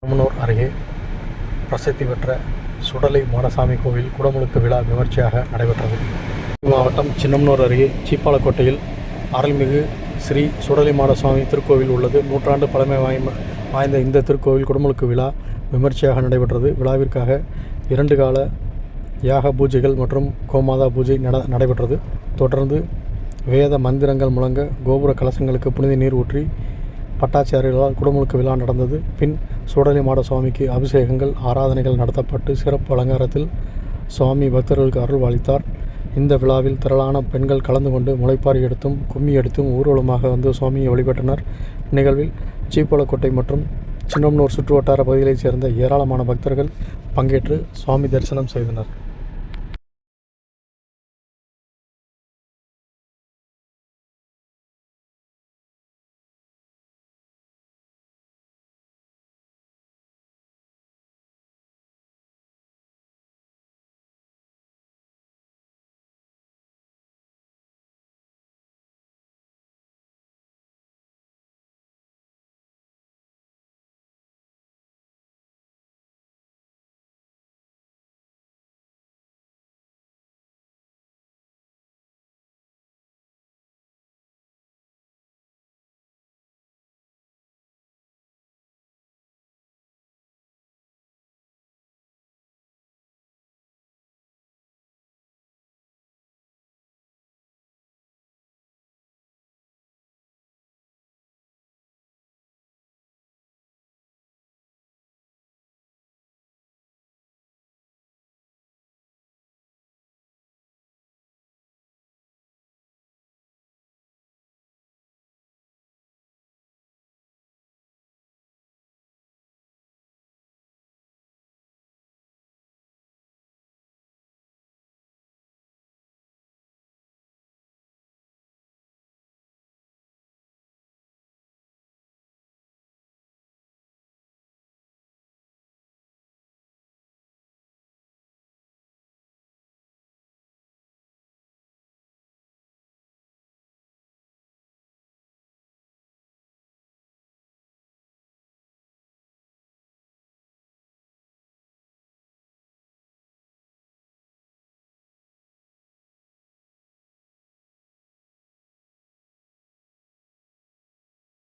சின்னமனூர் அருகே பிரசித்தி பெற்ற சுடலை மாடசாமி கோவில் குடமுழுக்கு விழா விமர்சையாக நடைபெற்றது. மாவட்டம் சின்னமனூர் அருகே சீப்பாலக்கோட்டையில் அருள்மிகு ஸ்ரீ சுடலை மாடசாமி திருக்கோவில் உள்ளது. நூற்றாண்டு பழமை வாய்ந்த இந்த திருக்கோவில் குடமுழுக்கு விழா விமர்சையாக நடைபெற்றது. விழாவிற்காக 2 கால யாக பூஜைகள் மற்றும் கோமாதா பூஜை நடைபெற்றது. தொடர்ந்து வேத மந்திரங்கள் முழங்க கோபுர கலசங்களுக்கு புனித நீர் ஊற்றி பட்டாச்சாரிகளால் குடமுழுக்கு விழா நடந்தது. பின் சுடலை மாட சுவாமிக்கு அபிஷேகங்கள், ஆராதனைகள் நடத்தப்பட்டு சிறப்பு அலங்காரத்தில் சுவாமி பக்தர்களுக்கு அருள் அளித்தார். இந்த விழாவில் திரளான பெண்கள் கலந்து கொண்டு முளைப்பாரி எடுத்தும் கும்மி எடுத்தும் ஊர்வலமாக வந்து சுவாமியை வழிபட்டனர். நிகழ்வில் சீப்பாலக்கோட்டை மற்றும் சின்னமனூர் சுற்றுவட்டார பகுதிகளைச் சேர்ந்த ஏராளமான பக்தர்கள் பங்கேற்று சுவாமி தரிசனம் செய்தனர்.